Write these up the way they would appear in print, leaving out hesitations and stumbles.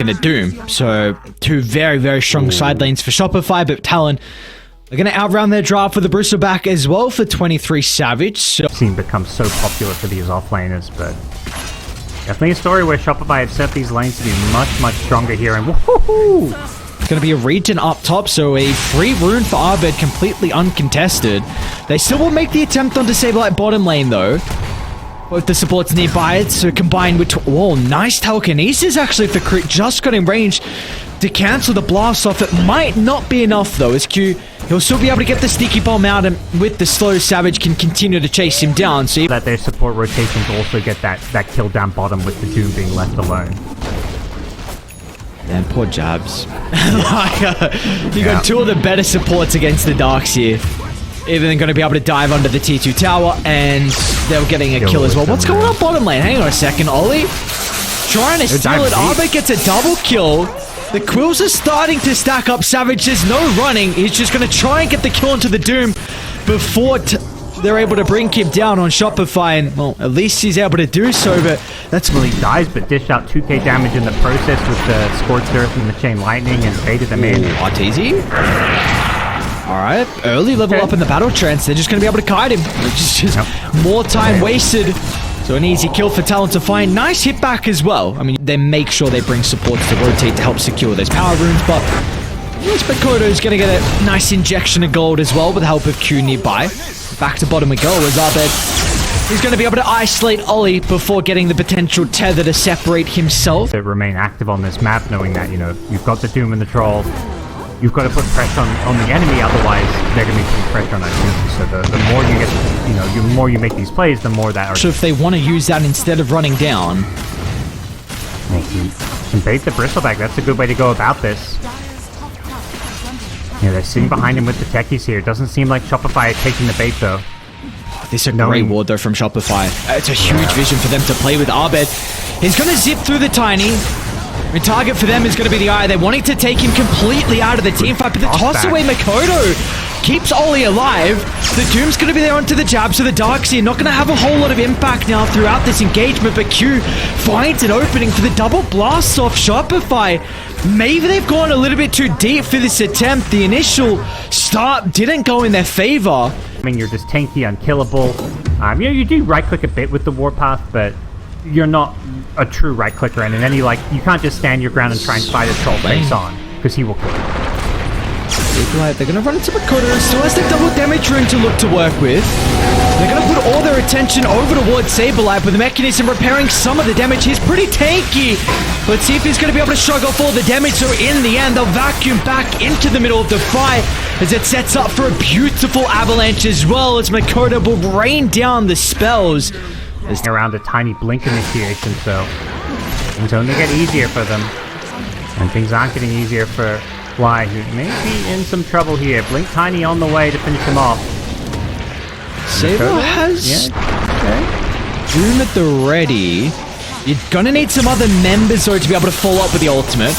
and a Doom. So, two very, very strong side lanes for Shopify, but Talon are going to outround their draft for the Bristleback as well for 23 Savage. So, Scene becomes so popular for these offlaners, but definitely a story where Shopify had set these lanes to be much, much stronger here, and woohoo! It's going to be a regen up top, so a free rune for Abed, completely uncontested. They still will make the attempt on Disableite bottom lane, though. Both the supports nearby it, so combined with... Whoa, nice telekinesis, actually, for Crit. Just got in range to cancel the blast off. It might not be enough, though, as Q... He'll still be able to get the sticky bomb out, and with the slow, Savage can continue to chase him down. So that their support rotations also get that kill down bottom with the Doom being left alone. And poor Jabs. You got two of the better supports against the Darks here. Even going to be able to dive under the T2 tower, and they're getting a kill as well. What's going on bottom lane? Hang on a second, Ollie. Trying to steal it. Arbit gets a double kill. The Quills are starting to stack up. Savage, there's no running. He's just going to try and get the kill into the Doom before they're able to bring him down on Shopify, and, well, at least he's able to do so, but that's... Well, he dies, but dished out 2k damage in the process with the Scorched Earth and the Chain Lightning and baited them in. Arteezy. Alright, early level up in the battle trance. They're just going to be able to kite him, which is just more time wasted. So an easy kill for Talon to find. Nice hit back as well. I mean, they make sure they bring supports to rotate to help secure those power runes, but Makoto's going to get a nice injection of gold as well with the help of Q nearby. Back to bottom we go as Abed. He's going to be able to isolate Ollie before getting the potential tether to separate himself. To remain active on this map, knowing that, you know, you've got the Doom and the Troll. You've got to put pressure on the enemy, otherwise they're going to be putting pressure on that Doom. So the more you get, you know, the more you make these plays, the more that... So if they want to use that instead of running down... You can bait the Bristleback. That's a good way to go about this. Yeah, they're sitting behind him with the techies here. It doesn't seem like Shopify is taking the bait, though. This is a great ward, though, from Shopify. It's a huge vision for them to play with Abed. He's going to zip through the Tiny. The target for them is going to be the Eye. They're wanting to take him completely out of the team fight, but the toss away Makoto keeps Ollie alive. The Doom's going to be there onto the jab, so the Darks here not going to have a whole lot of impact now throughout this engagement, but Q finds an opening for the double blast off Shopify. Maybe they've gone a little bit too deep for this attempt. The initial start didn't go in their favor. I mean, you're just tanky, unkillable. You know, you do right-click a bit with the warpath, but you're not a true right-clicker, and in any, like, you can't just stand your ground and try and fight a troll face on, because he will kill you. They're going to run into Makoto, still has the double damage rune to look to work with. They're going to put all their attention over towards Saberlight, with the mechanism repairing some of the damage. He's pretty tanky. Let's see if he's going to be able to shrug off all the damage, so in the end, they'll vacuum back into the middle of the fight, as it sets up for a beautiful avalanche as well, as Makoto will rain down the spells. Around a tiny blink initiation, so things only get easier for them. And things aren't getting easier for Fly, who may be in some trouble here. Blink Tiny on the way to finish him off. Saber has... Yeah. Doom at the ready. You're gonna need some other members, though, to be able to follow up with the ultimate.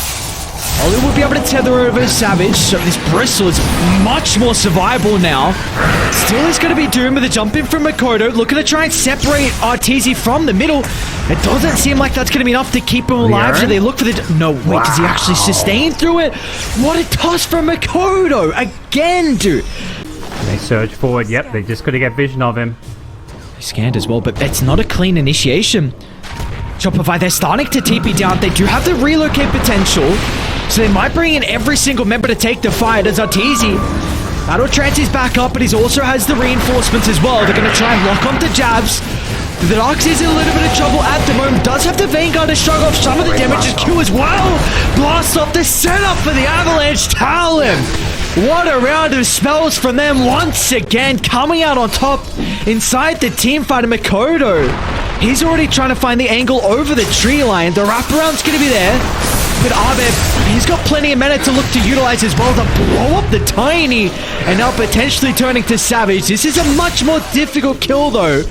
Ollie will be able to tether over Savage, so this Bristle is much more survivable now. Still is going to be Doom with a jump in from Makoto, looking to try and separate Arteezy from the middle. It doesn't seem like that's going to be enough to keep him alive, so they look for the... No, wait, does he actually sustain through it? What a toss from Makoto! Again, dude! They surge forward, yep, they just got to get vision of him. They scanned as well, but it's not a clean initiation. Shopify, they're starting to TP down. They do have the relocate potential, so they might bring in every single member to take the fight as Arteezy. Battle Trance is back up, but he also has the reinforcements as well. They're going to try and lock onto jabs. The Darks is in a little bit of trouble at the moment. Does have the Vanguard to shrug off some of the damage as Q as well. Blast off the setup for the Avalanche. Talon. What a round of spells from them once again. Coming out on top inside the team fight of Makoto. He's already trying to find the angle over the tree line. The wraparound's going to be there. But Abed, he's got plenty of mana to look to utilize as well to blow up the Tiny. And now potentially turning to Savage. This is a much more difficult kill though.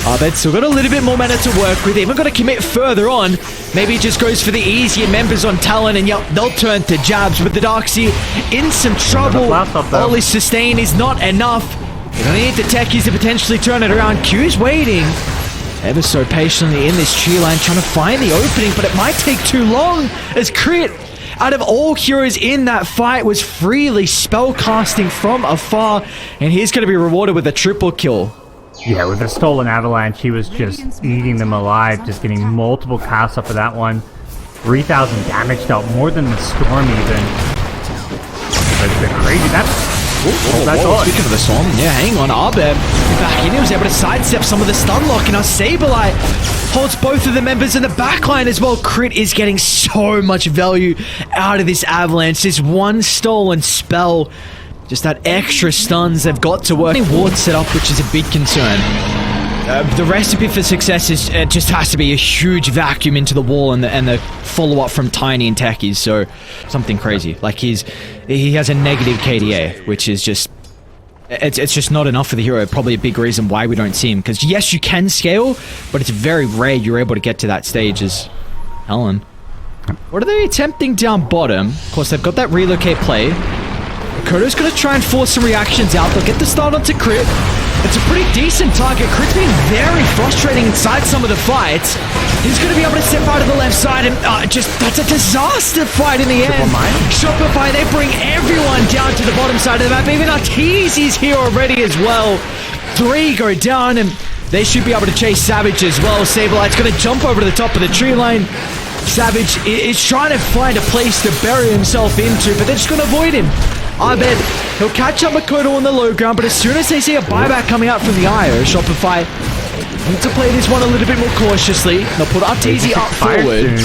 Abed still got a little bit more mana to work with. Even got to commit further on. Maybe he just goes for the easier members on Talon, and yep, they'll turn to jabs. But the Darksy in some trouble. All his sustain is not enough. They're going to need the techies to potentially turn it around. Q's waiting. ever so patiently in this tree line, trying to find the opening, but it might take too long as Crit, out of all heroes in that fight, was freely spellcasting from afar, and he's going to be rewarded with a triple kill. Yeah, with the stolen avalanche, he was just eating them alive, just getting multiple casts off of that one. 3,000 damage dealt, more than the storm even. That's been crazy. Speaking of the storm, yeah, hang on, Abed back in, he was able to sidestep some of the stun lock, and now Saberlight holds both of the members in the backline as well. Crit is getting so much value out of this avalanche. This one stolen spell, just that extra stuns they've got to work. Ward set up, which is a big concern. The recipe for success is just has to be a huge vacuum into the wall and the follow-up from Tiny and Techies, so something crazy. Like he has a negative KDA, which is just it's just not enough for the hero. Probably a big reason why we don't see him, because yes, you can scale, but it's very rare you're able to get to that stage as Talon. What are they attempting down bottom? Of course, they've got that relocate play. Kodo's going to try and force some reactions out. They'll get the start onto Crit. It's a pretty decent target. Crit's been very frustrating inside some of the fights. He's going to be able to step out of the left side and that's a disaster fight in the end. Shopify, they bring everyone down to the bottom side of the map. Even Arteezy is here already as well. 3 go down and they should be able to chase Savage as well. Saberlight's going to jump over to the top of the tree line. Savage is trying to find a place to bury himself into, but they're just going to avoid him. Abed, he'll catch up Makoto on the low ground, but as soon as they see a buyback coming out from the IO, Shopify need to play this one a little bit more cautiously. They'll put Arteezy up forward.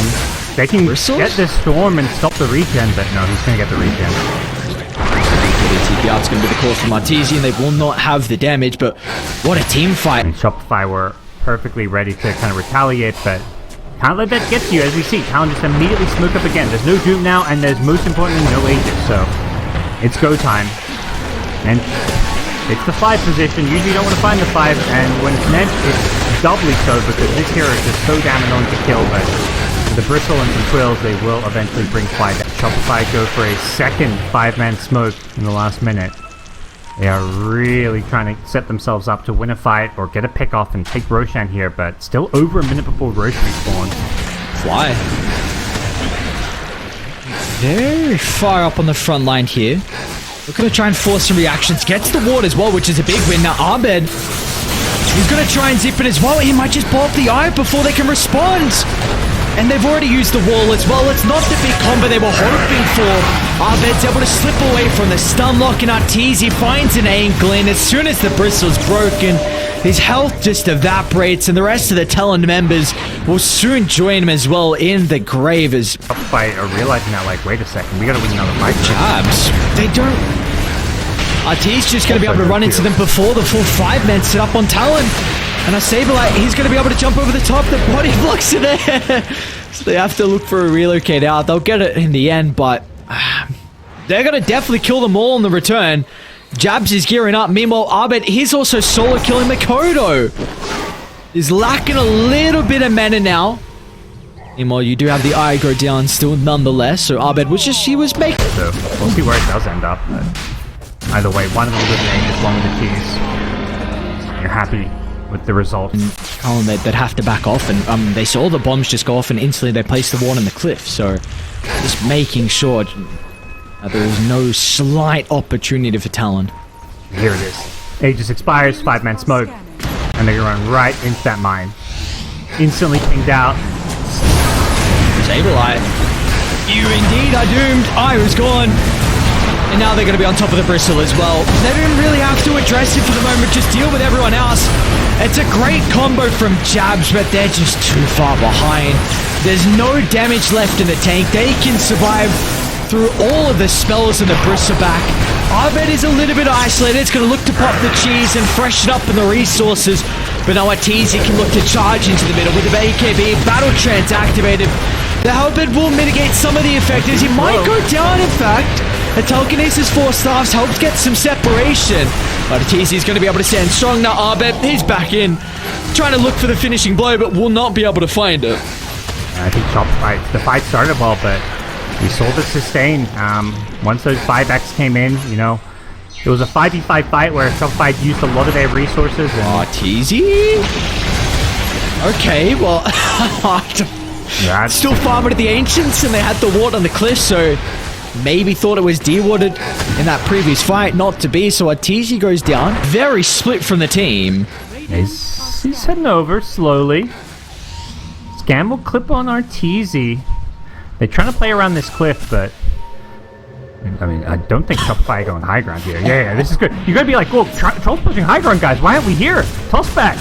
They can get this storm and stop the regen, but no, he's going to get the regen. TP out's going to be the call from Arteezy, and they will not have the damage, but what a team fight. And Shopify were perfectly ready to kind of retaliate, but can't let that get to you. As we see, Talon just immediately smoke up again. There's no Doom now, and there's most importantly no Aegis, so it's go time. And it's the 5 position. Usually you don't want to find the 5, and when it's meant, it's doubly so, because this hero is just so damn annoying to kill, but with the Bristle and some Twills, they will eventually bring 5 down. Shopify go for a second 5-man smoke in the last minute. They are really trying to set themselves up to win a fight or get a pick off and take Roshan here, but still over a minute before Roshan respawns. Fly. Very far up on the front line here. We're going to try and force some reactions. Gets the ward as well, which is a big win. Now Abed, he's going to try and zip it as well. He might just blow up the eye before they can respond. And they've already used the wall as well. It's not the big combo they were hoping for. Abed's able to slip away from the stun lock, and Arteezy finds an angle in. As soon as the bristle's broken, his health just evaporates, and the rest of the Talon members will soon join him as well in the grave. As by realizing that, like, wait a second, we gotta win another fight. Jabs, they don't. Arteezy's just gonna be able to run into them before the full 5-man set up on Talon. And Saberlight, he's going to be able to jump over the top. The body blocks are there. So they have to look for a relocate out. They'll get it in the end, but they're going to definitely kill them all on the return. Jabs is gearing up. Meanwhile, Abed, he's also solo killing Makoto. He's lacking a little bit of mana now. Meanwhile, you do have the eye go down still nonetheless. So Abed was he was making... So we'll see where it does end up. But either way, one of them with the Aegis, one with the keys. You're happy with the result. Talon, they'd have to back off, and they saw the bombs just go off, and instantly they placed the wall on the cliff. So just making sure there is no slight opportunity for Talon. Here it is. Aegis expires, 5-man smoke, and they're gonna run right into that mine. Instantly pinged out. Saberlight, you indeed are doomed. Io's gone. And now they're going to be on top of the bristle as well. They don't really have to address it for the moment, just deal with everyone else. It's a great combo from Jabs, but they're just too far behind. There's no damage left in the tank. They can survive through all of the spells and the bristle back. Abed is a little bit isolated. It's going to look to pop the cheese and freshen up in the resources. But now Arteezy can look to charge into the middle with the AKB. Battle Trance activated. The Hellbed will mitigate some of the effect as he might go down, in fact. The telekinesis 4 staffs helps get some separation. But Arteezy's going to be able to stand strong now. Abed, he's back in. Trying to look for the finishing blow, but will not be able to find it. I think the fight started well, but we saw the sustain. Once those 5X came in, you know, it was a 5v5 fight where Shopify used a lot of their resources. And Arteezy? Okay, well, That's still farming at the Ancients, and they had the ward on the cliff, so maybe thought it was de-warded in that previous fight. Not to be, so Arteezy goes down. Very split from the team. he's heading over slowly. Scam will clip on Arteezy. They're trying to play around this cliff, but I mean, I don't think Shopify are going high ground here. Yeah, this is good. You're gonna be like, "Whoa, Troll's pushing high ground, guys. Why aren't we here? Toss back.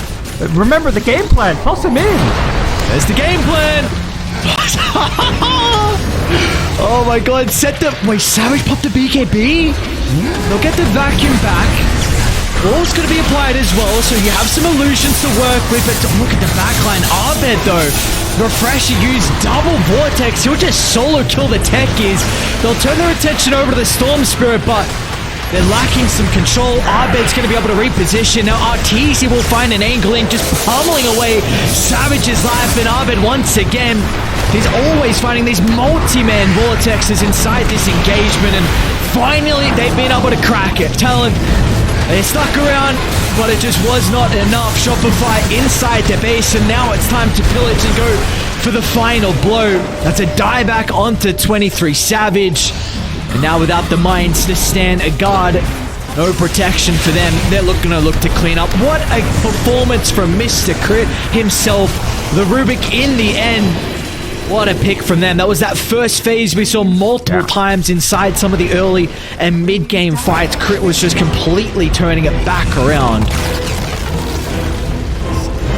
Remember the game plan. Toss him in." There's the game plan. Oh my god, set the... Wait, Savage popped the BKB? They'll get the vacuum back. Wall's going to be applied as well, so you have some illusions to work with. But look at the backline. Abed, though. Refresher used double Vortex. He'll just solo kill the Techies. They'll turn their attention over to the Storm Spirit, but they're lacking some control. Abed's going to be able to reposition. Now Arteezy will find an angle in, just pummeling away Savage's life. And Abed, once again, he's always finding these multi-man vortexes inside this engagement. And finally, they've been able to crack it. Talon, they stuck around, but it just was not enough. Shopify inside the base, and now it's time to pillage and go for the final blow. That's a dieback onto 23 Savage. And now without the mines to stand a guard, no protection for them. They're gonna look to clean up. What a performance from Mr. Crit himself. The Rubik in the end. What a pick from them. That was that first phase we saw multiple times inside some of the early and mid-game fights. Crit was just completely turning it back around.